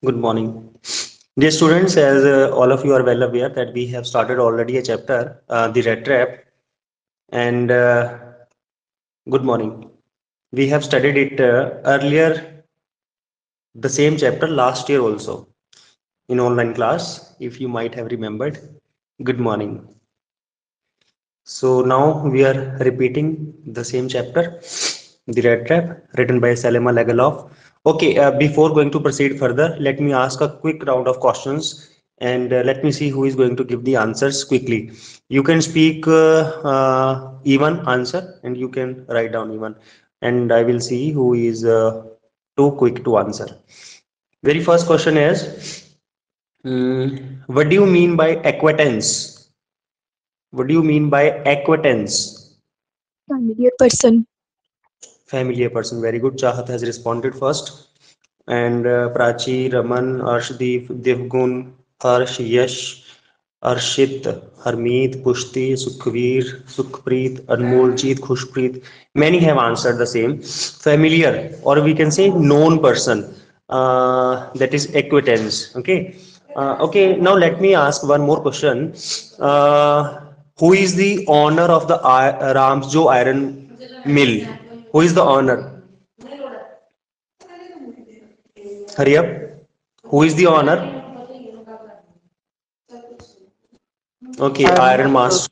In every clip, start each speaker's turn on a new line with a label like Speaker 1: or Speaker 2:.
Speaker 1: Good morning. Dear students, as all of you are well aware that we have started already a chapter, the red trap, and good morning. We have studied it earlier, the same chapter last year also in online class, if you might have remembered. Good morning. So now we are repeating the same chapter, The Red Trap, written by Salima Legaloff. Okay, before going to proceed further, let me ask a quick round of questions and let me see who is going to give the answers quickly. You can speak even answer and you can write down even, and I will see who is too quick to answer. Very first question is, what do you mean by acquaintance? What do you mean by acquaintance?
Speaker 2: Familiar person.
Speaker 1: Familiar person. Very good. Chahat has responded first. And Prachi, Raman, Arshdeep, Devgun, Harsh, Yash, Arshit, Harmeet, Pushti, Sukhveer, Sukhpreet, Anmoljeet, Khushpreet. Many have answered the same. Familiar, or we can say known person. That is acquaintance. Okay. Okay. Now let me ask one more question. Who is the owner of the Ramsjo Iron Mill? Who is the owner? Hurry up. Who is the owner? Okay,
Speaker 3: Iron
Speaker 1: Iron
Speaker 3: Master.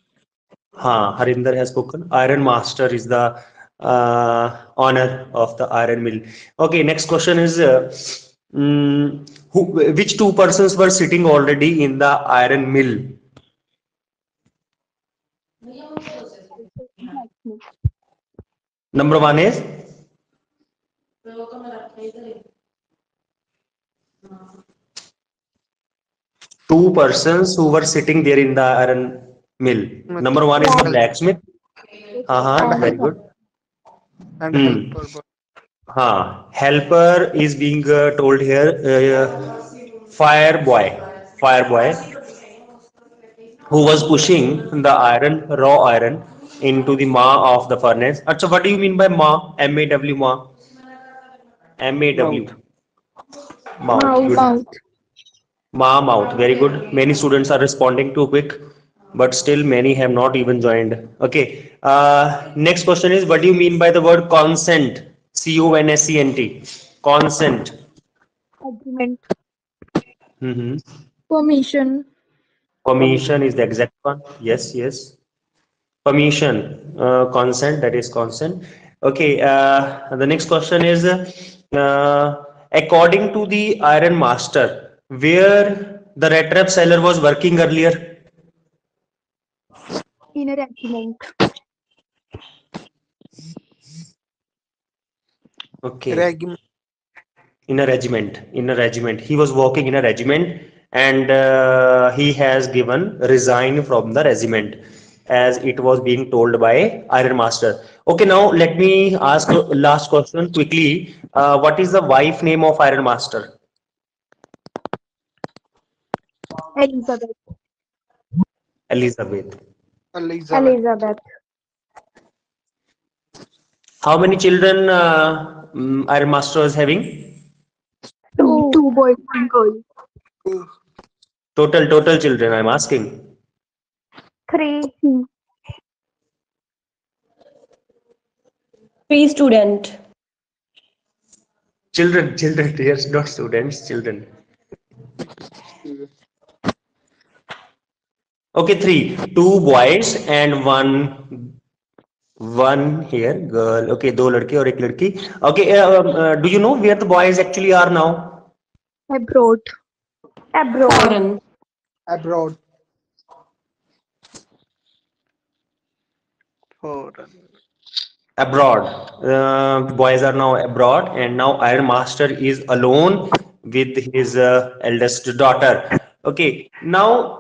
Speaker 1: Master. Harinder has spoken. Iron Master is the owner of the iron mill. Okay, next question is which two persons were sitting already in the iron mill? Number one is two persons who were sitting there in the iron mill. Number one is the
Speaker 3: Mechanical
Speaker 1: blacksmith.
Speaker 3: and
Speaker 1: Very
Speaker 3: helper
Speaker 1: good.
Speaker 3: and
Speaker 1: Hmm.
Speaker 3: helper. But
Speaker 1: Helper is being told here. Fire boy, fire boy, who was pushing the iron, raw iron, into the maw of the furnace. So, what do you mean by maw? M-A-W, maw? M-A-W,
Speaker 3: mouth.
Speaker 1: mouth.
Speaker 2: Mouth.
Speaker 1: Good. Mouth. Very good. Many students are responding too quick, but still many have not even joined. Okay. Next question is, what do you mean by the word consent? C-O-N-S-E-N-T. Consent.
Speaker 2: Agreement.
Speaker 1: Mm-hmm.
Speaker 2: Permission.
Speaker 1: Permission is
Speaker 3: Permission.
Speaker 1: the exact one. Yes, yes. Permission, consent, that is consent. Okay, the next question is, according to the iron master, where the red trap seller was working earlier?
Speaker 2: In a regiment.
Speaker 1: Okay,
Speaker 3: Regiment.
Speaker 1: in a regiment. He was working in a regiment, and he has given resign from the regiment as it was being told by iron master. Okay, now let me ask last question quickly. What is the wife name of iron master?
Speaker 2: Elizabeth.
Speaker 1: Elizabeth.
Speaker 3: Elizabeth.
Speaker 2: Elizabeth.
Speaker 1: How many children iron master is having?
Speaker 2: Two boys, one girl.
Speaker 3: Two.
Speaker 1: Total children, I'm asking.
Speaker 2: Three.
Speaker 4: Three student.
Speaker 1: Children, yes, not students, children. Okay, three. Two boys and one here girl. Okay, दो लड़के और एक लड़की. Okay, do you know where the boys actually are now?
Speaker 2: Abroad. Abroad.
Speaker 4: Foreign.
Speaker 3: Abroad. Foreign.
Speaker 1: Abroad. Boys are now abroad, and now Iron Master is alone with his eldest daughter. Okay, now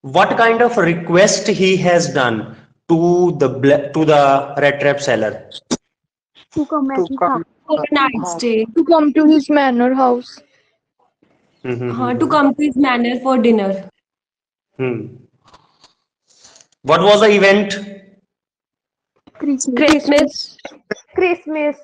Speaker 1: what kind of request he has done to the red trap seller?
Speaker 2: To come at
Speaker 3: To
Speaker 2: his house.
Speaker 3: come
Speaker 4: For
Speaker 3: to
Speaker 4: a night
Speaker 3: home.
Speaker 4: stay.
Speaker 2: To come to his manor house.
Speaker 4: To come to his manor for dinner.
Speaker 1: Hmm. What was the event?
Speaker 2: Christmas.
Speaker 4: Christmas.
Speaker 2: Christmas.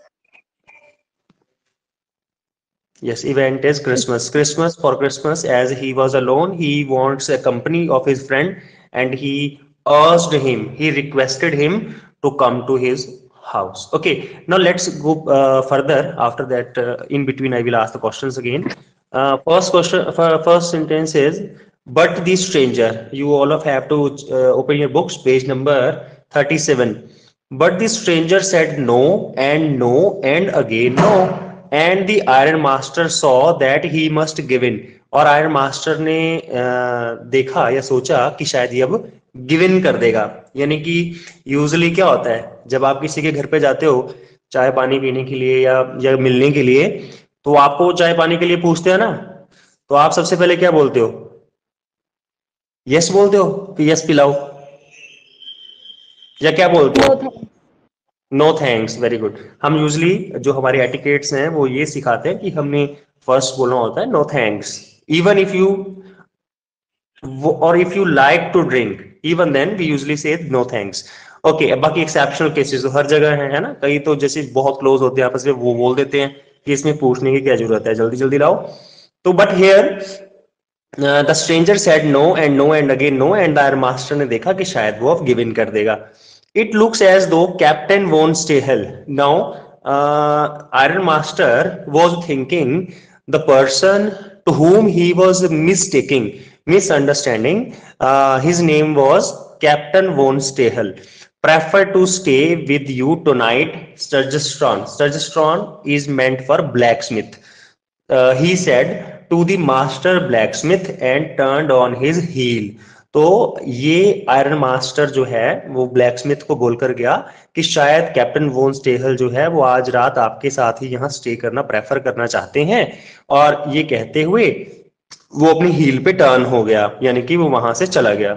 Speaker 1: Yes, event is Christmas. Christmas, for Christmas, as he was alone, he wants a company of his friend, and he asked him, he requested him to come to his house. Okay, now let's go further. After that, in between, I will ask the questions again. First question, first sentence is, but the stranger. You all of have to open your books, page number 37. But the stranger said no, and again no. And the iron master saw that he must give in. और iron master ने देखा या सोचा कि शायद ये अब give in कर देगा। यानी कि यूजली क्या होता है, जब आप किसी के घर पे जाते हो चाय पानी पीने के लिए या मिलने के लिए, तो आपको चाय पानी के लिए पूछते हैं ना, तो आप सबसे पहले क्या बोलते हो? यस बोलते हो कि यस पिलाओ, या क्या बोलते हो? No thanks, very good. हम यूजली जो हमारे एटिकेट्स हैं वो ये सिखाते हैं कि हमने फर्स्ट बोलना होता है no thanks, even if you or if you like to drink, even then we usually say no thanks. Okay, बाकी एक्सेप्शनल केसेस तो हर जगह है ना, कई तो जैसे बहुत क्लोज होते हैं आपस में, वो बोल देते हैं कि इसमें पूछने की क्या जरूरत है, जल्दी जल्दी लाओ। तो but here the stranger said no and again no, and iron master ने देखा कि शायद वो अब गिव इन कर देगा। It looks as though Captain won't stay hell. Now, Iron Master was thinking the person to whom he was misunderstanding, his name was Captain Von Stahel. Prefer to stay with you tonight, Sturgeon. Sturgeon is meant for blacksmith. He said to the master blacksmith and turned on his heel. तो ये iron master जो है वो blacksmith को बोलकर गया कि शायद कैप्टन वोन स्टेहल जो है वो आज रात आपके साथ ही यहाँ स्टे करना प्रेफर करना चाहते हैं। और ये कहते हुए वो अपनी हील पे टर्न हो गया, यानी कि वो वहां से चला गया।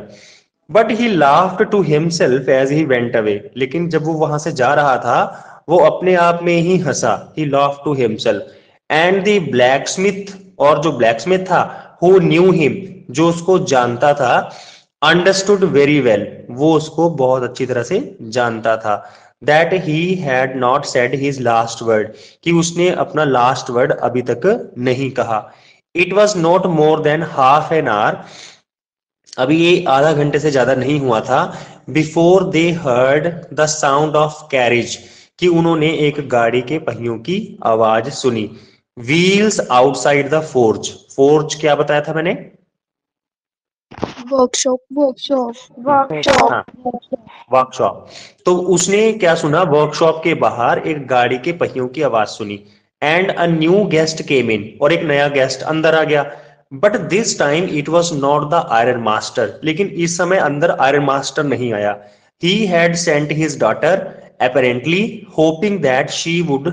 Speaker 1: But he laughed to himself as he went away, लेकिन जब वो वहां से जा रहा था वो अपने आप में ही हंसा। He laughed to himself and the blacksmith, और जो ब्लैकस्मिथ था, हु न्यू हिम, जो उसको जानता था, अंडरस्टूड वेरी वेल, वो उसको बहुत अच्छी तरह से जानता था, that he had not said his last word, कि उसने अपना लास्ट वर्ड अभी तक नहीं कहा। It was not more than half an hour, अभी ये आधा घंटे से ज्यादा नहीं हुआ था, before they heard the sound of carriage, कि उन्होंने एक गाड़ी के पहियों की आवाज सुनी। Wheels outside the forge, forge क्या बताया था मैंने?
Speaker 2: वर्कशॉप
Speaker 1: हाँ, वर्कशॉप। तो उसने क्या सुना? वर्कशॉप के बाहर एक गाड़ी के पहियों की आवाज सुनी। एंड अ न्यू गेस्ट केम इन, और एक नया गेस्ट अंदर आ गया। But this time it was not the iron master, लेकिन इस समय अंदर आयरन मास्टर नहीं आया। He had sent his daughter apparently hoping that she would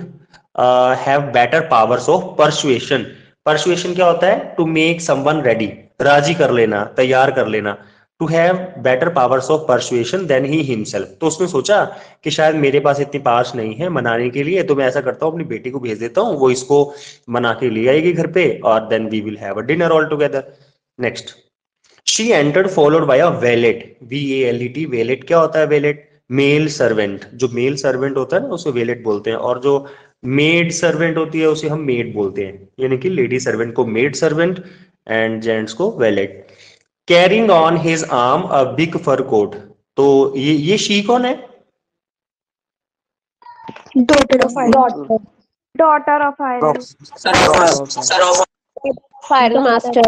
Speaker 1: have better powers of persuasion. persuasion क्या होता है? To make someone ready, राजी कर लेना, तैयार कर लेना। To have better powers of persuasion than he himself. तो उसने सोचा कि शायद मेरे पास इतनी पावर्स नहीं है मनाने के लिए, तो मैं ऐसा करता हूँ अपनी बेटी को भेज देता हूँ, वो इसको मना के ले आएगी घर पे, और then we will have a dinner all together. Next. She entered followed by a valet. VALET, valet क्या होता है? valet मेल सर्वेंट, जो मेल सर्वेंट होता है ना उसे वेलेट बोलते हैं, और जो मेड सर्वेंट होती है उसे हम मेड बोलते हैं, यानी कि लेडी सर्वेंट को मेड सर्वेंट एंड जेंट्स को valet. Carrying on his arm a big fur coat, तो ये शी कौन है?
Speaker 2: Daughter of iron
Speaker 4: Iron Master.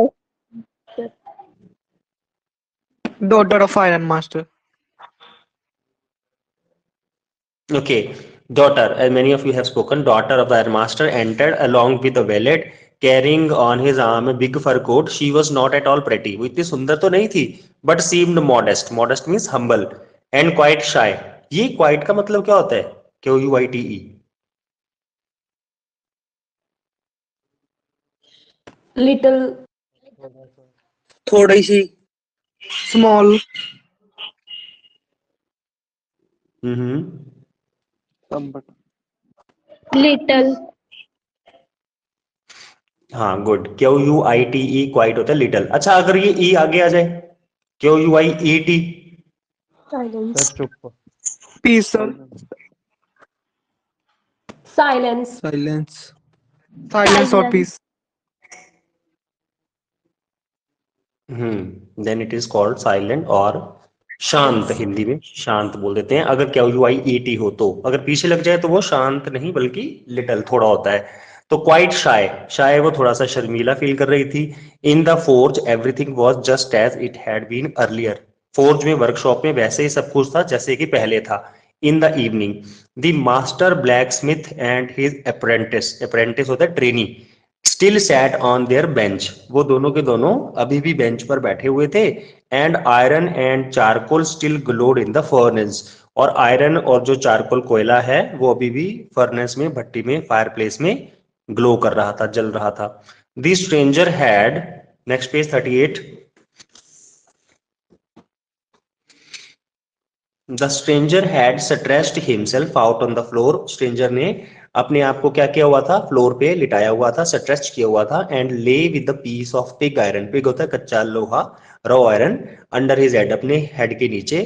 Speaker 3: Daughter of Iron Master.
Speaker 1: Okay, daughter, as many of you have spoken, daughter of the Iron Master entered along with the valet carrying on his arm a big fur coat. She was not at all pretty, वो इतनी सुंदर तो नहीं थी, but seemed modest. Modest means humble and quite shy. ये quite का मतलब क्या होता है? QUITE.
Speaker 4: Little.
Speaker 3: थोड़ी सी small.
Speaker 2: लिटिल
Speaker 1: हाँ, गुड। QUITE क्वाइट होता है लिटिल। अच्छा, अगर ये ई आगे आ जाए, QUIET,
Speaker 3: Peaceful.
Speaker 4: Silence.
Speaker 3: Silence. Silence or
Speaker 2: Silence.
Speaker 3: peace.
Speaker 1: Then it is called silent और शांत, हिंदी में शांत बोल देते हैं अगर क्या यू आई ई टी हो तो। अगर पीछे लग जाए तो वो शांत नहीं बल्कि लिटल थोड़ा होता है। तो क्वाइट शाय, शाय वो थोड़ा सा शर्मीला फील कर रही थी। In the forge everything was just as it had been earlier, forge में वर्कशॉप में वैसे ही सब कुछ था जैसे कि पहले था। In the evening the master black Smith and his apprentice, apprentice होता है trainee, still sat on their bench, वो दोनों के दोनों अभी भी बेंच पर बैठे हुए थे। And iron and charcoal still glowed in the furnace, और आयरन और जो चारकोल कोयला है वो अभी भी फर्नेस में, भट्टी में, फायर प्लेस में ग्लो कर रहा था, जल रहा था। The stranger had, next page 38, the stranger had stretched himself out on the floor, stranger ने अपने आप को क्या किया हुआ था, फ्लोर पे लिटाया हुआ था, स्ट्रेच किया हुआ था। And lay with the piece of pig iron, pig होता है कच्चा लोहा, raw iron, under his head, अपने हेड के नीचे।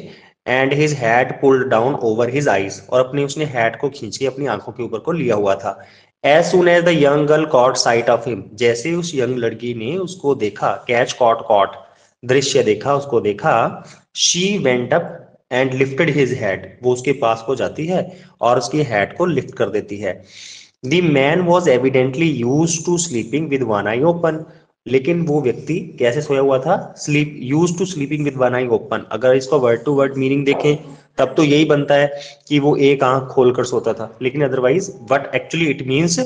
Speaker 1: And his hat pulled down over his eyes, और अपने उसने हैड को खींच के अपनी आंखों के ऊपर को लिया हुआ था। As soon as the young girl caught sight of him, जैसे उस यंग लड़की ने उसको देखा, कैच कॉट कॉट, दृश्य देखा, उसको देखा, she went up and lifted his head, वो उसके पास को जाती है और उसकी हेड को लिफ्ट कर देती है। The man was evidently use to sleeping with one eye open, लेकिन वो व्यक्ति कैसे सोया हुआ था, sleep, use to sleeping with one eye open. अगर इसको वर्ड टू वर्ड मीनिंग देखें तब तो यही बनता है कि वो एक आंख खोलकर सोता था, लेकिन otherwise but actually it means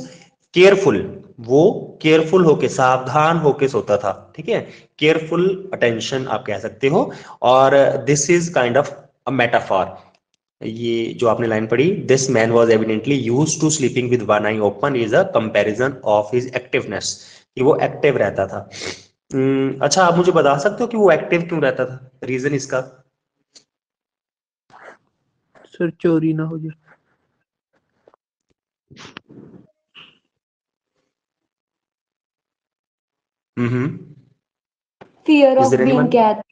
Speaker 1: careful, वो केयरफुल होके, सावधान होके सोता था, ठीक है, केयरफुल अटेंशन आप कह सकते हो। और this is kind of a metaphor, ये जो आपने लाइन पढ़ी, this man was evidently used to sleeping with one eye open, is a comparison of his activeness, कि वो एक्टिव रहता था। अच्छा, आप मुझे बता सकते हो कि वो एक्टिव क्यों रहता था, रीजन इसका?
Speaker 3: सर चोरी ना हो जाए।
Speaker 4: Fear
Speaker 1: is
Speaker 4: of
Speaker 1: there
Speaker 4: being
Speaker 1: anyone?
Speaker 4: catch.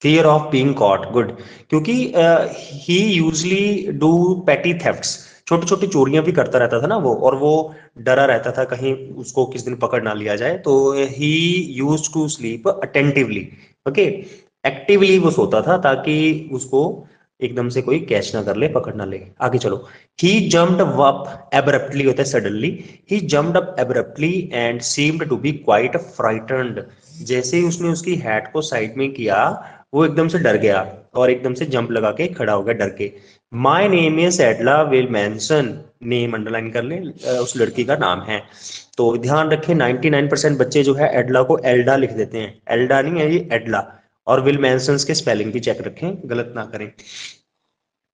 Speaker 1: Fear of being caught, good, क्योंकि he usually do petty thefts, छोटी छोटी चोरियां भी करता रहता था ना वो, और वो डरा रहता था कहीं उसको किस दिन पकड़ ना लिया जाए। तो he use to sleep attentively, okay, actively वो सोता था ताकि उसको एकदम से कोई कैच ना कर ले, पकड़ ना ले। आगे चलो। ही जम्प्ड अप एब्रप्टली होता है suddenly, he jumped up abruptly and seemed to be quite frightened, जैसे ही उसने उसकी हैट को साइड में किया वो एकदम से डर गया और एकदम से जंप लगा के खड़ा हो गया डर के। My name is Edla Willmansson, name underline कर ले, उस लड़की का नाम है। तो ध्यान रखें 99% बच्चे जो है एडला को एल्डा लिख देते हैं, एल्डा नहीं है ये, एडला। और विल मैंसन के स्पेलिंग भी चेक रखें, गलत ना करें।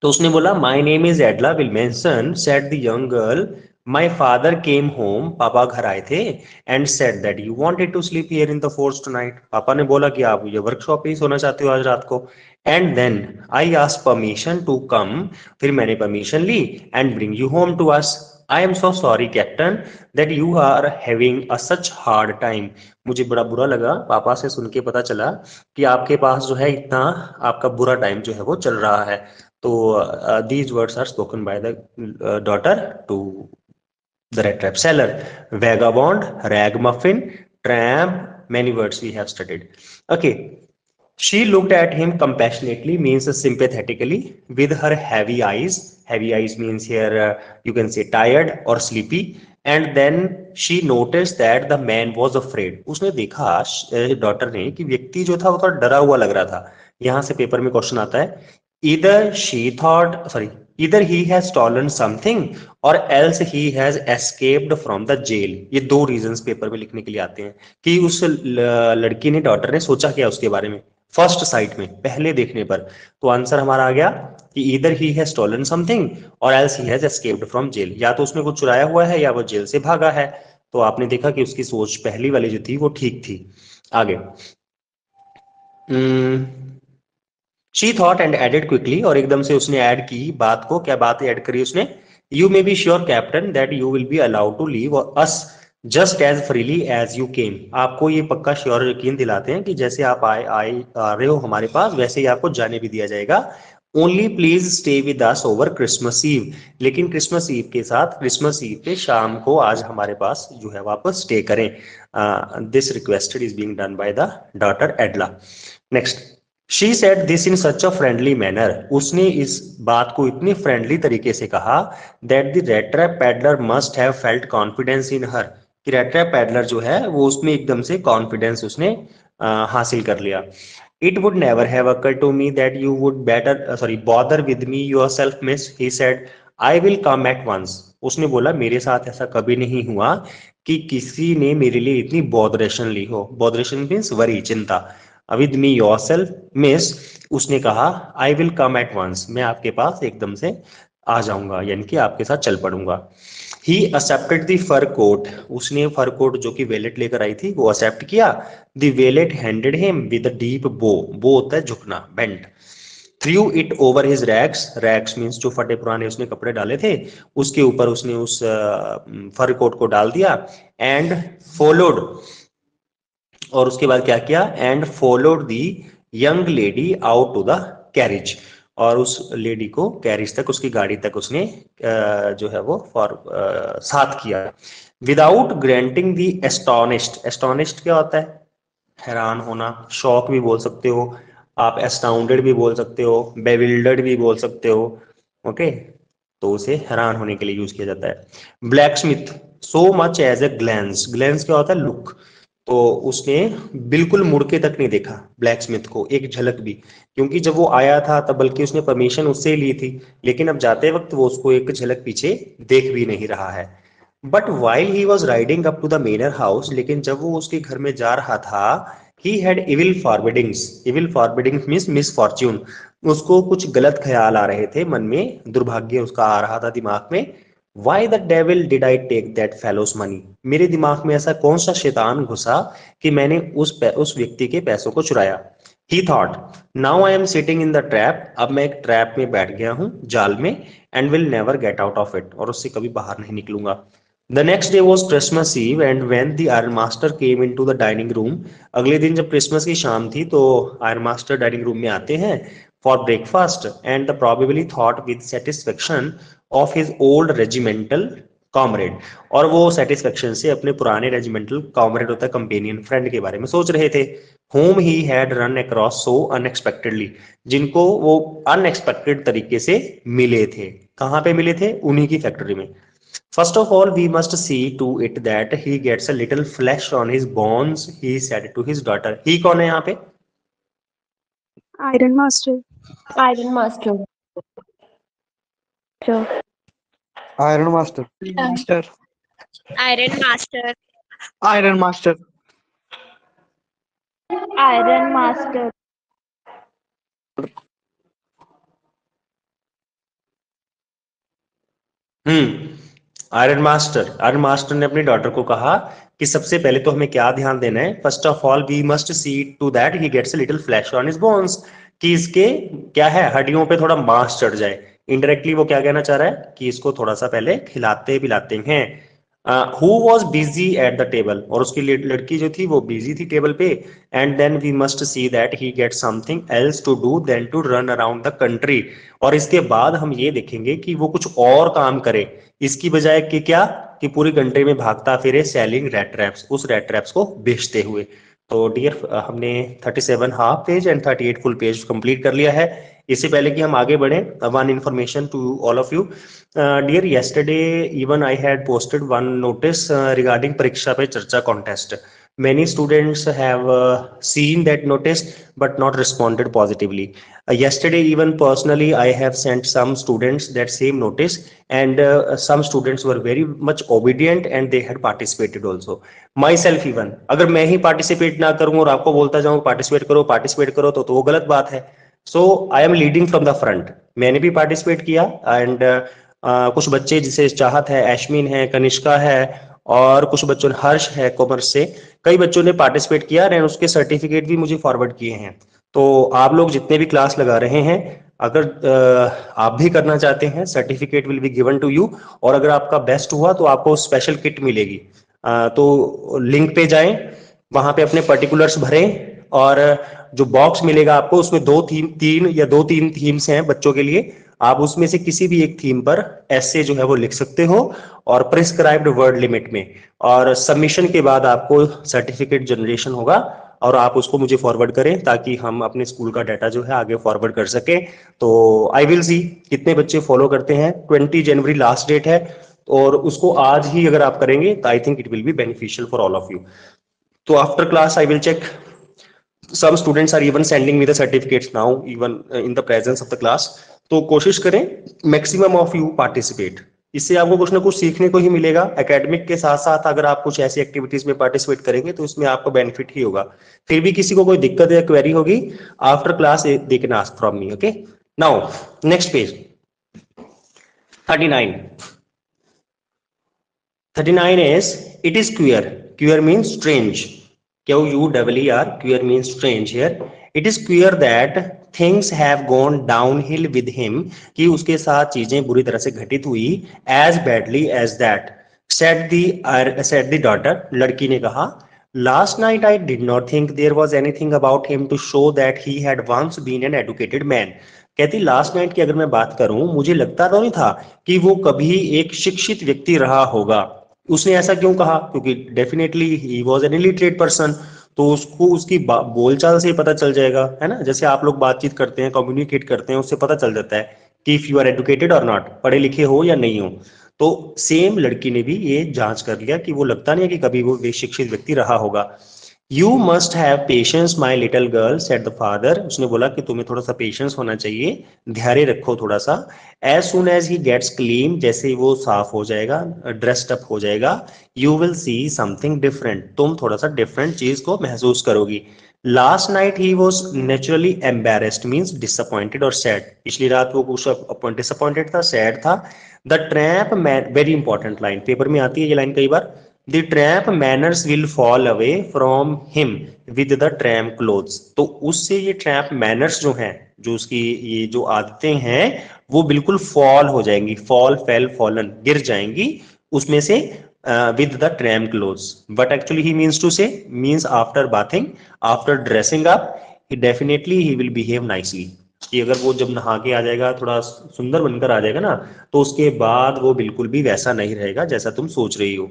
Speaker 1: तो उसने बोला my name is Edla Willmansson, said the young girl, my father came home, पापा घर आए थे, and said that you wanted to sleep here in the force tonight, पापा ने बोला कि आप ये वर्कशॉप पे ही सोना चाहते हो आज रात को। And then I asked permission to come, फिर मैंने परमिशन ली, and bring you home to us. I am so sorry captain that you are having a such hard time, मुझे बड़ा बुरा लगा, पापा से सुन के पता चला कि आपके पास जो है इतना आपका बुरा टाइम जो है वो चल रहा है। तो these words are spoken by the daughter to the red trap seller, vagabond, ragamuffin, tramp, many words we have studied. Okay, she looked at him compassionately, means sympathetically, with her heavy eyes, heavy eyes means here you can say tired or sleepy, and then she noticed that the man was afraid, उसने देखा daughter ने कि व्यक्ति जो था वो थोड़ा डरा हुआ लग रहा था। यहां से पेपर में क्वेश्चन आता है, either she thought sorry either he has stolen something or else he has escaped from the jail, ये दो रीजंस पेपर में लिखने के लिए आते हैं कि उस लड़की ने, डॉटर ने सोचा क्या उसके बारे में फर्स्ट साइट में, पहले देखने पर। तो आंसर हमारा आ गया कि either he has stolen something or else he has escaped from jail, या तो उसने कुछ चुराया हुआ है या वो जेल से भागा है। तो आपने देखा कि उसकी सोच पहली वाली जो थी वो ठीक थी। आगे she thought and added quickly, और एकदम से उसने ऐड की बात को, क्या बात ऐड करी उसने, you may be sure captain that you will be allowed to leave us just as freely as you came, आपको ये पक्का श्योर यकीन दिलाते हैं कि जैसे आप आ रहे हो हमारे पास वैसे ही आपको जाने भी दिया जाएगा, only please stay with us over Christmas Eve, लेकिन क्रिसमस ईव के साथ क्रिसमस ईव पे शाम को आज हमारे पास जो है वापस स्टे करें. This requested is being done by the daughter Edla. Next, she said this in such a friendly manner, उसने इस बात को इतनी फ्रेंडली तरीके से कहा that the rat trap peddler must have felt confidence in her, कि रेड ट्रैप पैडलर जो है वो उसमें एकदम से कॉन्फिडेंस उसने हासिल कर लिया. It would never have occurred to me that you would bother with me yourself, miss, he said. I will come at once. उसने बोला मेरे साथ ऐसा कभी नहीं हुआ कि किसी ने मेरे लिए इतनी बॉदरेशन ली हो. बॉदरेशन मीन्स वरी, चिंता. विद मी योरसेल्फ मिस, उसने कहा I will come at once, मैं आपके पास एकदम से आ जाऊंगा, यानी कि आपके साथ चल पड़ूंगा. He accepted the fur coat, उसने फर कोट जो कि वेलेट लेकर आई थी वो एक्सेप्ट किया. The valet handed him with a deep bow, bow होता है झुकना, bend. Threw it over his rags, rags means जो फटे पुराने उसने कपड़े डाले थे उसके ऊपर उसने उस फर कोट को डाल दिया. एंड फॉलोड, और उसके बाद क्या किया, and followed the young lady out to the carriage, और उस लेडी को कैरिज तक, उसकी गाड़ी तक उसने जो है वो साथ किया. विदाउट ग्रांटिंग दी एस्टोनिश्ड, एस्टोनिश्ड क्या होता है, हैरान होना, शॉक भी बोल सकते हो आप, एस्टाउंडेड भी बोल सकते हो, बेविल्डर्ड भी बोल सकते हो. ओके, तो उसे हैरान होने के लिए यूज किया जाता है. Blacksmith so much as a glance, glance क्या होता है, लुक, तो उसने बिल्कुल मुड़ के तक नहीं देखा ब्लैक स्मिथ को, एक झलक भी, क्योंकि जब वो आया था तब बल्कि उसने परमिशन उससे ली थी, लेकिन अब जाते वक्त वो उसको एक झलक पीछे देख भी नहीं रहा है. But while he was riding up to the manor house, लेकिन जब वो उसके घर में जा रहा था, he had evil forebodings, evil forebodings means misfortune, उसको कुछ गलत ख्याल आ रहे थे मन में, दुर्भाग्य उसका आ रहा था दिमाग में. Why the devil did I take that fellow's money? मेरे दिमाग में ऐसा कौन सा शैतान घुसा कि मैंने उस व्यक्ति के पैसों को चुराया. He thought, now I am sitting in the trap, अब मैं एक ट्रैप में बैठ गया हूँ, जाल में, and will never get out of it, और उससे कभी बाहर नहीं निकलूंगा. The next day was Christmas Eve, and when the Iron Master came into the dining room, अगले दिन जब क्रिसमस की शाम थी तो Iron Master डाइनिंग रूम में आते हैं for breakfast, and the probably thought with satisfaction of his old regimental comrade, और वो satisfaction से अपने पुराने regimental comrade होता है companion, friend के बारे में सोच रहे थे. whom he had run across so unexpectedly, जिनको वो unexpected तरीके से मिले थे. कहाँ पे मिले थे, उन्हीं की फैक्ट्री में. First of all, we must see to it that he gets a little flesh on his bones, he said to his daughter. He कौन है यहाँ पे,
Speaker 2: Iron Master.
Speaker 4: Iron Master.
Speaker 3: Iron Master.
Speaker 5: Master.
Speaker 2: Iron Master.
Speaker 5: Iron Master.
Speaker 2: Iron Master.
Speaker 1: Iron master, iron master ने अपनी daughter को कहा कि सबसे पहले तो हमें क्या ध्यान देना है, first of all we must see to that he gets a little flash on his bones, कि इसके क्या है, हड्डियों पे थोड़ा मांस चढ़ जाए. इनडायरेक्टली वो क्या कहना चाह रहा है कि इसको थोड़ा सा पहले खिलाते पिलाते हैं. Who was busy at the table, और उसकी लड़की जो थी वो बिजी थी टेबल पे. And then we must see that he get something else to do then to run around the country, और इसके बाद हम ये देखेंगे कि वो कुछ और काम करे इसकी बजाय कि क्या, कि पूरी कंट्री में भागता फिरे, सेलिंग रेड ट्रैप्स, उस रेड ट्रैप्स को बेचते हुए. तो डियर हमने 37 half page and 38 full page complete कर लिया है. इससे पहले कि हम आगे बढ़े, one information to all of you. Dear yesterday even I had posted one notice regarding परीक्षा पे चर्चा contest. Many students have seen that notice but not responded positively. Yesterday even personally I have sent some students that same notice, and some students were very much obedient and they had participated also. Myself even, अगर मैं ही participate ना करूँ और आपको बोलता जाऊँ participate करो तो वो गलत बात है. So I am leading from the front. मैंने भी participate किया, and कुछ बच्चे जिसे चाहत है, एशमीन है, कनिष्का है, और कुछ बच्चों ने, हर्ष है कॉमर्स से, कई बच्चों ने पार्टिसिपेट किया और उसके सर्टिफिकेट भी मुझे फॉरवर्ड किए हैं. तो आप लोग जितने भी क्लास लगा रहे हैं, अगर आप भी करना चाहते हैं, certificate will be given to you, और अगर आपका बेस्ट हुआ तो आपको स्पेशल किट मिलेगी. तो लिंक पे जाएं, वहां पे अपने पर्टिकुलर्स भरें, और जो बॉक्स मिलेगा आपको उसमें दो तीन थीम्स हैं बच्चों के लिए। आप उसमें से किसी भी एक थीम पर ऐसे जो है वो लिख सकते हो और प्रिस्क्राइब्ड वर्ड लिमिट में, और सबमिशन के बाद आपको सर्टिफिकेट जनरेशन होगा और आप उसको मुझे फॉरवर्ड करें ताकि हम अपने स्कूल का डाटा जो है आगे फॉरवर्ड कर सके। तो आई विल सी कितने बच्चे फॉलो करते हैं। 20 जनवरी लास्ट डेट है और उसको आज ही अगर आप करेंगे तो I think it will be beneficial for all of you. तो after class I will check, some students are even sending me the certificates now even in the presence of the class। तो कोशिश करें maximum of you participate, इससे आपको कुछ ना कुछ सीखने को ही मिलेगा। एकेडमिक के साथ साथ अगर आप कुछ ऐसी एक्टिविटीज में पार्टिसिपेट करेंगे तो इसमें आपको बेनिफिट ही होगा। फिर भी किसी को कोई दिक्कत या क्वेरी होगी after class they can ask from me. Okay, now next page 39 is it is queer means strange, QUEER, queer means strange here। it is queer that things have gone downhill with him, कि उसके साथ चीजें बुरी तरह से घटित हुई, as badly as that said the daughter, लड़की ने कहा। last night I did not think there was anything about him to show that he had once been an educated man। कहती लास्ट नाइट की अगर मैं बात करूं मुझे लगता तो नहीं था कि वो कभी एक शिक्षित व्यक्ति रहा होगा। उसने ऐसा क्यों कहा? क्योंकि definitely he was an illiterate person, तो उसको उसकी बोलचाल से पता चल जाएगा, है ना। जैसे आप लोग बातचीत करते हैं, कम्युनिकेट करते हैं, उससे पता चल जाता है कि इफ यू आर एजुकेटेड और नॉट, पढ़े लिखे हो या नहीं हो। तो सेम लड़की ने भी ये जांच कर लिया कि वो लगता नहीं है कि कभी वो शिक्षित व्यक्ति रहा होगा। You must have patience, my little girl, said the father। उसने बोला कि तुम्हें थोड़ा सा पेशेंस होना चाहिए, धैर्य रखो थोड़ा सा। As soon as he gets clean, जैसे वो साफ हो जाएगा, ड्रेस्ड अप हो जाएगा, you will see something different। तुम थोड़ा सा डिफरेंट चीज को महसूस करोगी। Last night he was naturally embarrassed, means disappointed or sad। पिछली रात वो कुछ disappointed था, sad था। The tramp man, very important line, paper में आती है ये लाइन कई बार। The tramp manners will fall away from him with the tramp clothes। तो उससे ये tramp manners जो हैं, जो उसकी ये जो आदतें हैं वो बिल्कुल fall हो जाएंगी, fall, fell, fallen, गिर जाएंगी उसमें से with the tramp clothes। But actually he means to say, means after bathing, after dressing up, definitely he will behave nicely। कि अगर वो जब नहा के आ जाएगा, थोड़ा सुंदर बनकर आ जाएगा ना, तो उसके बाद वो बिल्कुल भी वैसा नहीं रहेगा जैसा तुम सोच रही हो।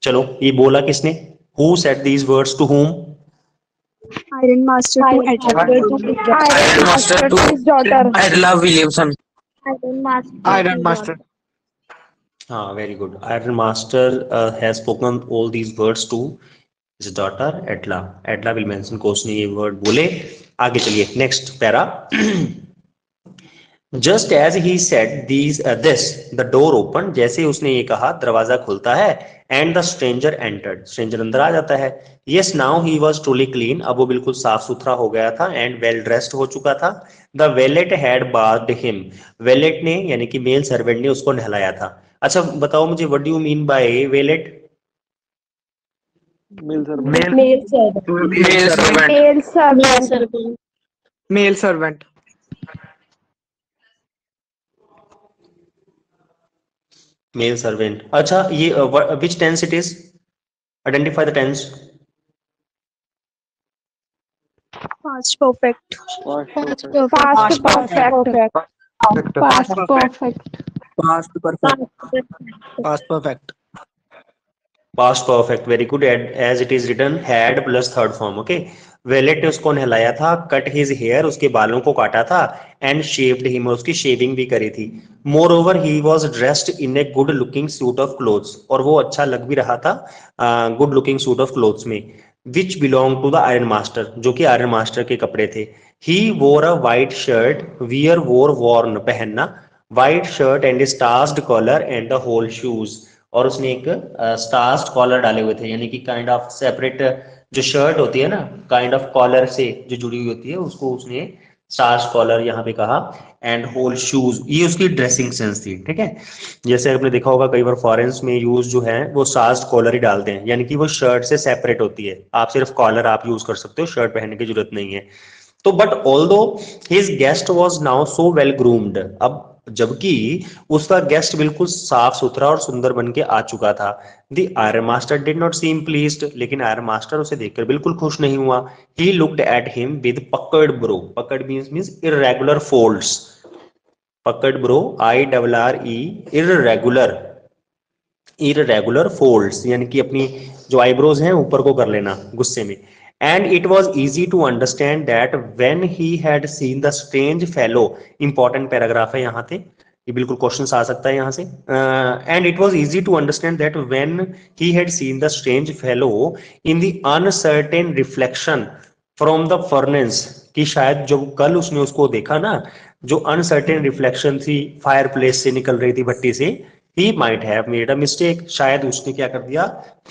Speaker 1: चलो, ये बोला किसने? Who said these words to whom?
Speaker 2: Iron Master to Edla.
Speaker 5: Iron Master to
Speaker 2: his daughter.
Speaker 5: Adela Williamson।
Speaker 2: Iron Master.
Speaker 1: हाँ, very good। Iron Master has spoken all these words to his daughter Edla। Edla Williamson को उसने ये word बोले। आगे चलिए, next para. Just as he said this, the door opened। जैसे उसने ये कहा दरवाजा खुलता है, and the stranger entered। stranger अंदर आ जाता है। Yes, now he was truly clean। अब वो बिल्कुल साफ सुथरा हो गया था and well dressed हो चुका था। The valet had bathed him। valet ने यानी कि मेल सर्वेंट ने उसको नहलाया था। अच्छा बताओ मुझे, what do you mean by valet?
Speaker 3: Male servant.
Speaker 5: Male servant।
Speaker 1: Male servant. अच्छा, ये which tense it is? Identify the tense।
Speaker 2: Past perfect.
Speaker 3: Past
Speaker 2: Past perfect.
Speaker 5: Past perfect।
Speaker 1: Past perfect, very good। As it is written, had plus third form। okay, wallet ने उसको नहलाया था, cut his hair, उसके बालों को काटा था, and shaved him, उसकी shaving भी करी थी। Moreover he was dressed in a good looking suit of clothes, और वो अच्छा लग भी रहा था good looking suit of clothes में। Which belong to the iron master, जो कि आयरन मास्टर के कपड़े थे। He wore a white shirt, wear wore worn, पहनना, white shirt and starched collar and the whole shoes, और उसने एक स्टार्स्ड कॉलर डाले हुए थे, यानी कि काइंड ऑफ सेपरेट जो शर्ट होती है ना, काइंड ऑफ कॉलर से जो जुड़ी हुई होती है, उसको उसने स्टार्स कॉलर यहाँ पे कहा, एंड होल शूज, ये उसकी ड्रेसिंग सेंस थी। ठीक है, जैसे आपने देखा होगा कई बार फॉरेन्स में यूज जो है वो स्टार्स कॉलर ही डालते हैं, यानी कि वो शर्ट से सेपरेट होती है। आप सिर्फ कॉलर आप यूज कर सकते हो, शर्ट पहनने की जरूरत नहीं है। तो but although his guest was now so well groomed, अब जबकि उसका गेस्ट बिल्कुल साफ सुथरा और सुंदर बन के आ चुका था। The iron master did not seem pleased, लेकिन आयरन मास्टर उसे देखकर बिल्कुल खुश नहीं हुआ। He looked at him with पकड़ ब्रो, पकड़ मींस इर्रेगुलर फोल्ड्स, पकड़ bro IRRE, irregular, irregular folds यानी कि अपनी जो आईब्रोज हैं ऊपर को कर लेना गुस्से में। And it was easy to understand that when he had seen the strange fellow, important paragraph है यहाँ पे, ये बिल्कुल क्वेश्चन आ सकता है यहाँ से। And it was easy to understand that when he had seen the strange fellow in the uncertain reflection from the furnace, कि शायद जब कल उसने उसको देखा ना, जो अनसर्टेन रिफ्लेक्शन थी फायर प्लेस से निकल रही थी भट्टी से, he might have made a mistake, शायद उसने क्या कर दिया,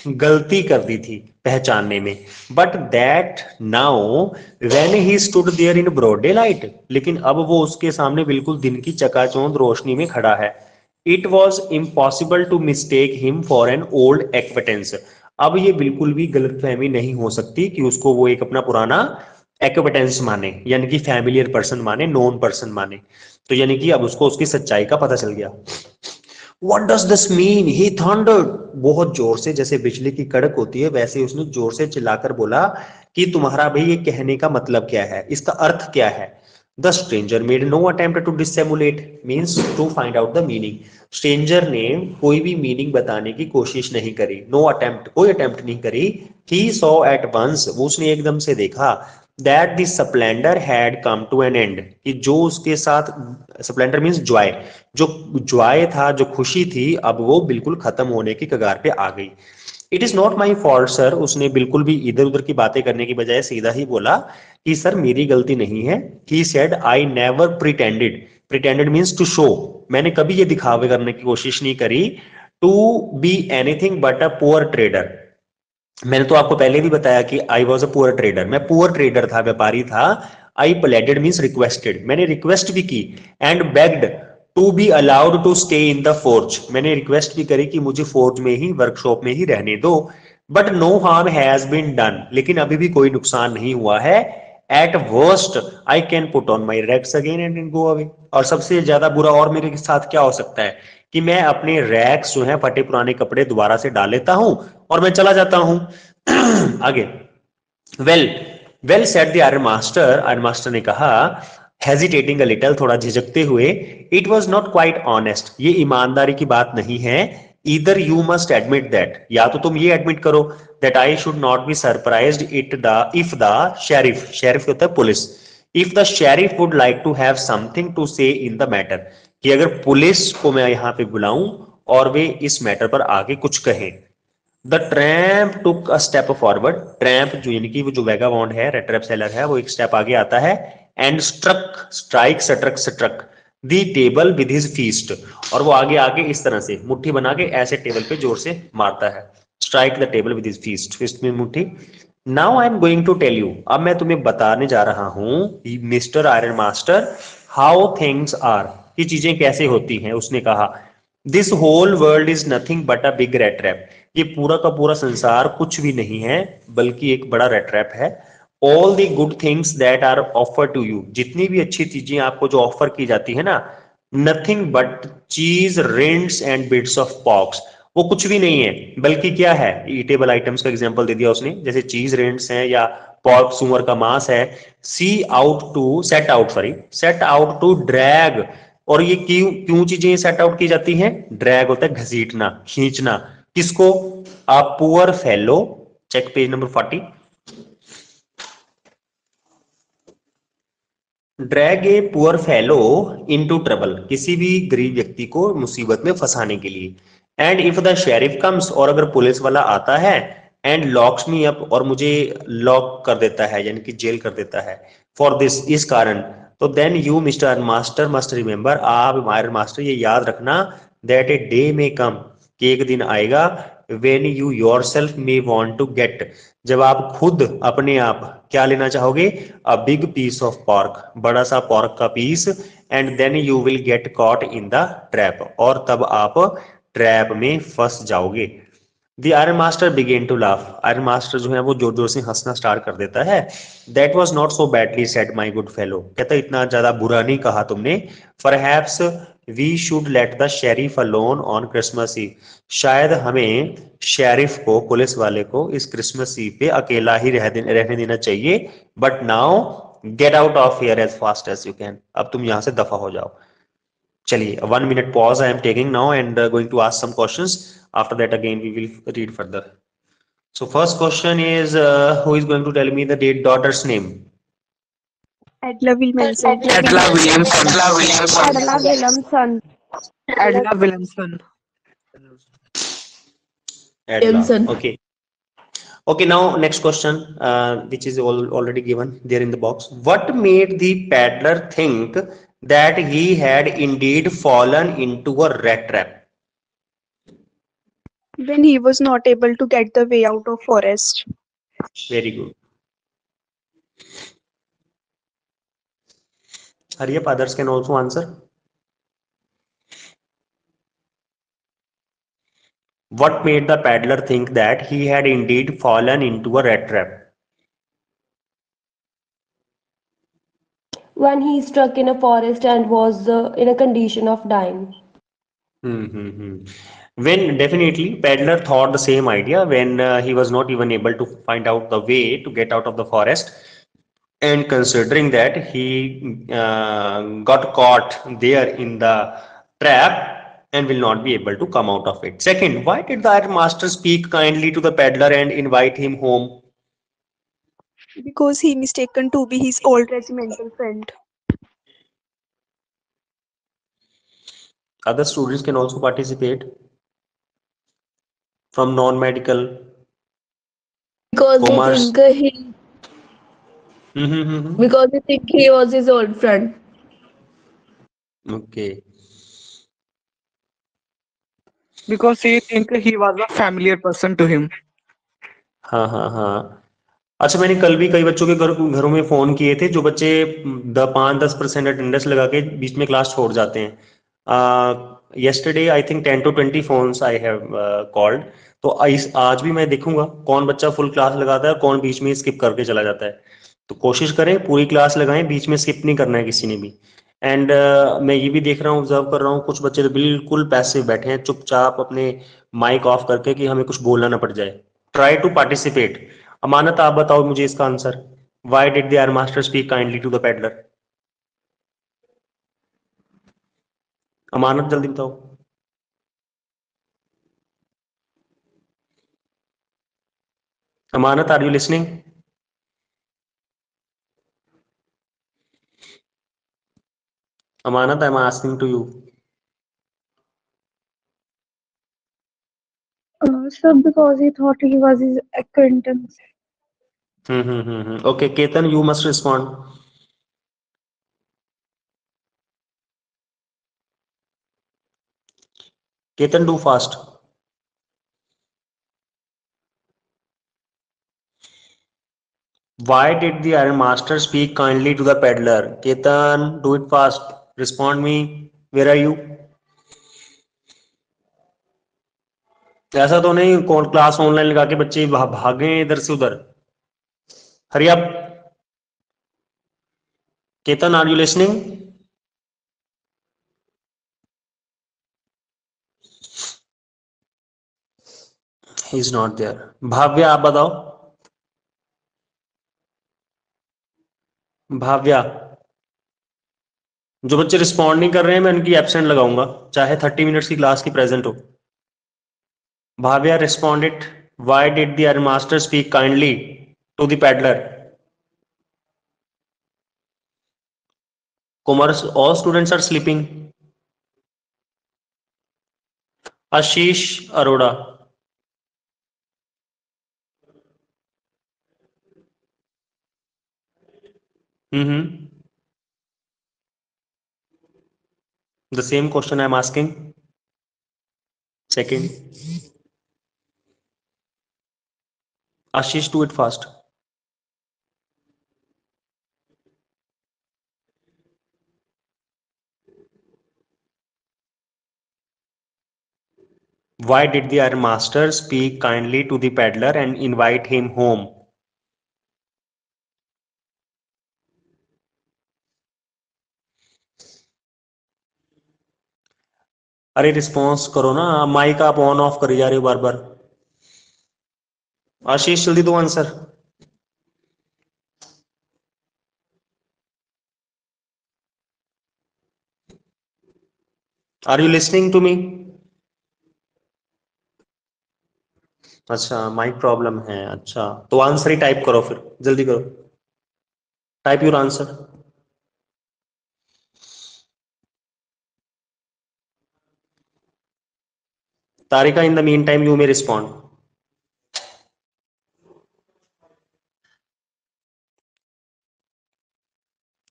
Speaker 1: गलती कर दी थी पहचानने में। but that now when he stood there in broad daylight, लेकिन अब वो उसके सामने बिल्कुल दिन की चकाचौंध रोशनी में खड़ा है। it was impossible to mistake him for an old acquaintance, अब ये बिल्कुल भी गलतफहमी नहीं हो सकती कि उसको वो एक अपना पुराना एक्वेटेंस माने, यानी कि फैमिलियर पर्सन माने, नोन पर्सन माने। तो यानी कि अब उसको उसकी सच्चाई का पता चल गया। What does this mean? He thundered, बहुत जोर से, जैसे बिजली की कड़क होती है वैसे उसने जोर से चिल्लाकर बोला कि तुम्हारा भाई ये कहने का मतलब क्या है, इसका अर्थ क्या है। The stranger made no attempt to dissimulate, means to find out the meaning. Stranger ने कोई भी मीनिंग बताने की कोशिश नहीं करी, नो अटेम्प्ट, कोई अटेम्प्ट नहीं करी। He saw at once, वो उसने एकदम से देखा, that the splendor had come to an end, कि जो उसके साथ, स्प्लेंडर मींस जॉय, जो जॉय था, जो खुशी थी, अब वो बिल्कुल खत्म होने की कगार पे आ गई। It is not my fault sir, उसने बिल्कुल भी इधर उधर की बातें करने की बजाय सीधा ही बोला कि सर मेरी गलती नहीं है। He said I never pretended, pretended means to show, मैंने कभी ये दिखावे करने की कोशिश नहीं करी, to be anything but a poor trader. मैंने तो आपको पहले भी बताया कि I was a poor trader, मैं पुअर ट्रेडर था, व्यापारी था। आई प्लेडेड मींस रिक्वेस्टेड, मैंने रिक्वेस्ट भी की। And begged to be allowed to stay in the forge, मैंने रिक्वेस्ट भी करी कि मुझे फोर्ज में ही, वर्कशॉप में ही रहने दो। But no harm has been done, लेकिन अभी भी कोई नुकसान नहीं हुआ है। At worst I can put on my racks again and go away, और सबसे ज्यादा बुरा और मेरे साथ क्या हो सकता है कि मैं अपने रैक्स जो है, फटे पुराने कपड़े दोबारा से डाल लेता हूं और मैं चला जाता हूं। आगे, well well said the iron master, iron master ने कहा, हेजिटेटिंग अ लिटल, थोड़ा झिझकते हुए, it was not quite honest, ये ईमानदारी की बात नहीं है। Either you must admit that, या तो तुम ये एडमिट करो that I should not be surprised if the sheriff, sheriff होता है पुलिस, if the sheriff would like to have something to say in the matter, कि अगर पुलिस को मैं यहां पे बुलाऊं और वे इस मैटर पर आगे कुछ कहें। The tramp took a step forward, tramp जो यानी कि वो जो वैगाबॉन्ड है, रेड ट्रैप सेलर है, वो एक स्टेप आगे आता है। And struck, strike, struck, struck the table with his fist, और वो आगे आगे इस तरह से मुट्ठी बना के ऐसे टेबल पे जोर से मारता है। Strike the table with his fist, fist में मुट्ठी। Now I am going to tell you, अब मैं तुम्हें बताने जा रहा हूं mister iron master, how things are, कि चीजें कैसे होती हैं। उसने कहा, this whole world is nothing but a big red trap, ये पूरा का पूरा संसार कुछ भी नहीं है बल्कि एक बड़ा रेड ट्रैप है। All the good things that are offer to you, जितनी भी अच्छी चीजें आपको जो ऑफर की जाती है ना, नथिंग बट चीज, रिंड्स एंड बिट्स ऑफ पॉक्स, वो कुछ भी नहीं है बल्कि क्या है, ईटेबल आइटम्स का एग्जांपल दे दिया उसने, जैसे चीज, रिंड्स है या पॉर्क, सुअर का मांस है। See out to, set out, sorry, set out to drag, और ये क्यों क्यों चीजें सेट आउट की जाती हैं, ड्रैग होता है घसीटना, खींचना, किसको, a poor fellow, check page number 40, drag a poor fellow into trouble, किसी भी गरीब व्यक्ति को मुसीबत में फंसाने के लिए। And if the sheriff comes, और अगर पुलिस वाला आता है, एंड लॉक्स मी अप, और मुझे लॉक कर देता है यानी कि जेल कर देता है, फॉर दिस, इस कारण, तो then you mister master must remember, आप आयरन मास्टर ये याद रखना, दैट ए डे में कम, कि एक दिन आएगा, when you yourself may want to get, जब आप खुद अपने आप क्या लेना चाहोगे, a big piece of pork, बड़ा सा पॉर्क का piece, and then you will get caught in the trap, और तब आप ट्रैप में फंस जाओगे। The iron master began to laugh, iron master जो है वो जोर जोर से हंसना स्टार्ट कर देता है। That was not so badly said my good fellow, कहता इतना ज्यादा बुरा नहीं कहा तुमने। Perhaps we should let the sheriff alone on Christmas Eve. शायद हमें शेरिफ को, पुलिस वाले को इस क्रिसमस ईव पे अकेला ही रहने देना चाहिए. But now get out of here as fast as you can. अब तुम यहां से दफा हो जाओ. चलिए, 1 minute pause I am taking now and going to ask some questions. After that again we will read further. So first question is who is going to tell me the daughter's name?
Speaker 2: Adla Williamson.
Speaker 5: Adla Williamson.
Speaker 4: Adela Williamson.
Speaker 3: Adela Williamson.
Speaker 1: Adla. Okay. Okay, now next question, which is already given there in the box. What made the peddler think that he had indeed fallen into a rat trap?
Speaker 2: When he was not able to get the way out of forest.
Speaker 1: Very good. Hurry up, others can also answer. What made the peddler think that he had indeed fallen into a rat trap?
Speaker 4: When he struck in a forest and was in a condition of dying.
Speaker 1: When definitely peddler thought the same idea when he was not even able to find out the way to get out of the forest, and considering that he got caught there in the trap and will not be able to come out of it. Second, why did the iron master speak kindly to the peddler and invite him home?
Speaker 2: Because he mistaken to be his old regimental friend.
Speaker 1: Other students can also participate from non-medical.
Speaker 6: Because
Speaker 1: Commerce.
Speaker 6: because he think he was his old friend.
Speaker 1: Okay.
Speaker 3: Because he think he was a familiar person to him.
Speaker 1: हाँ हाँ हाँ. अच्छा, मैंने कल भी कई बच्चों के घरों में फोन किए थे जो बच्चे 5-10% अटेंडेंस लगा के बीच में क्लास छोड़ जाते हैं. yesterday I think 10 to 20 phones I have called. तो आज भी मैं देखूंगा कौन बच्चा फुल क्लास लगाता है और कौन बीच में स्किप करके चला जाता है. तो कोशिश करें पूरी क्लास लगाएं, बीच में स्किप नहीं करना है किसी ने भी. एंड मैं ये भी देख रहा हूँ, ऑब्जर्व कर रहा हूँ, कुछ बच्चे तो बिल्कुल पैसिव बैठे हैं चुपचाप अपने माइक ऑफ करके कि हमें कुछ बोलना ना पड़ जाए. Try to participate. अमानत, आप बताओ मुझे इसका answer. Why did the iron master speak kindly to the peddler? Amanat, जल्दी बताओ. Amanat, are you listening? Amanat, I am asking to you.
Speaker 2: Sir, because he thought he was his acquaintance.
Speaker 1: Okay, Ketan, you must respond. Ketan, do fast. Why did the iron master speak kindly to the peddler? Ketan, do it fast. Respond me. Where are you? ऐसा तो नहीं कौन class online लगा के बच्चे भागे इधर से उधर. Hurry up. Ketan, are you listening? He is not there. Bhavya, आप बताओ. भाव्या, जो बच्चे रिस्पॉन्ड नहीं कर रहे हैं मैं उनकी एब्सेंट लगाऊंगा, चाहे 30 मिनट्स की क्लास की प्रेजेंट हो. Bhavya, respond it. Why did the iron master speak kindly to the peddler? Commerce, all students are sleeping. Ashish Arora. The same question I am asking. Second. Ashish, do it fast. Why did the iron master speak kindly to the peddler and invite him home? अरे response करो ना, mic आप on off करी जा रहे हो बार बार। आशीष जल्दी दो answer. Are you listening to me? अच्छा माइक प्रॉब्लम है, अच्छा तो आंसर ही टाइप करो, फिर जल्दी करो, type your answer. Tarika, in the mean time you may respond.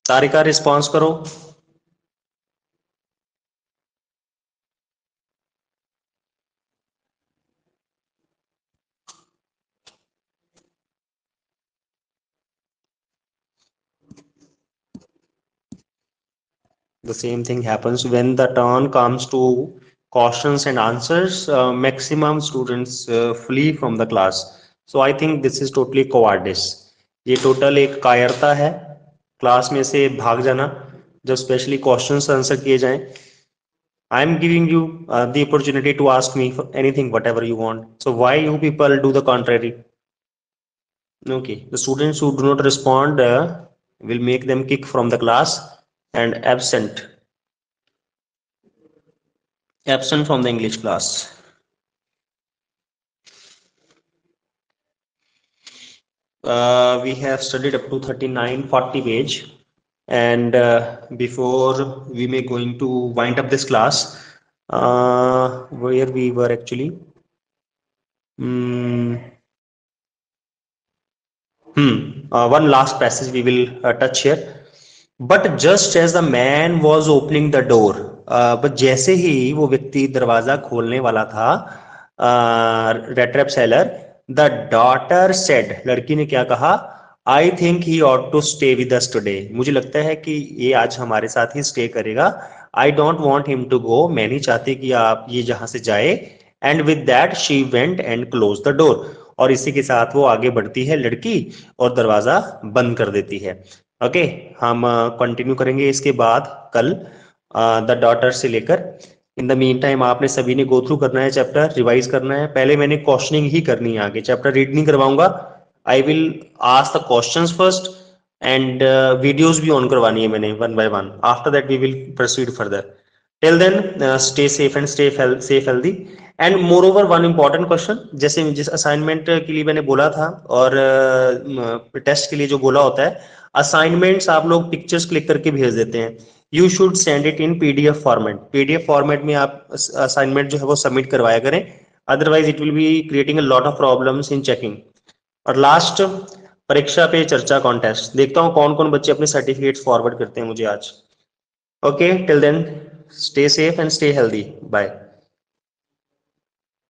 Speaker 1: Tarika response करो। The same thing happens when the turn comes to questions and answers. Maximum students flee from the class. So I think this is totally cowardice. ये total एक कायरता है, class में से भाग जाना जब स्पेशली क्वेश्चंस आंसर किए जाएं। I am giving you the opportunity to ask me for anything, whatever you want. So why you people do the contrary? Okay, the students who do not respond will make them kick from the class and absent from the English class. We have studied up to 39-40 page, and before we may going to wind up this class, where we were actually one last passage we will touch here. But just as the man was opening the door, but जैसे ही वो व्यक्ति दरवाजा खोलने वाला था, rat trap seller, the daughter said, लड़की ने क्या कहा? I think he ought to stay with us today. मुझे लगता है कि ये आज हमारे साथ ही स्टे करेगा. I don't want him to go. मैं नहीं चाहती कि आप ये जहां से जाए. And with that she went and closed the door. और इसी के साथ वो आगे बढ़ती है लड़की और दरवाजा बंद कर देती है. ओके, हम कंटिन्यू करेंगे इसके बाद कल द डॉटर से लेकर. इन द मीन टाइम आपने सभी ने गो थ्रू करना है चैप्टर, रिवाइज करना है. पहले मैंने क्वेश्चनिंग ही करनी है, आगे चैप्टर रीड नहीं करवाऊंगा. I will ask the questions first and videos भी ऑन करवानी है मैंने one by one. After that we will proceed further. Till then stay safe and stay safe healthy. And moreover one important question, जैसे जिस assignment के लिए मैंने बोला था और टेस्ट के लिए जो बोला होता है, असाइनमेंट्स आप लोग पिक्चर्स क्लिक करके भेज देते हैं. You should send it in PDF format. PDF format में आप असाइनमेंट जो है वो सबमिट करवाया करें, otherwise it will be creating a lot of problems in checking. और लास्ट, परीक्षा पे चर्चा कॉन्टेस्ट, देखता हूँ कौन कौन बच्चे अपने सर्टिफिकेट्स फॉरवर्ड करते हैं मुझे आज. Okay, till then stay safe and stay healthy. Bye.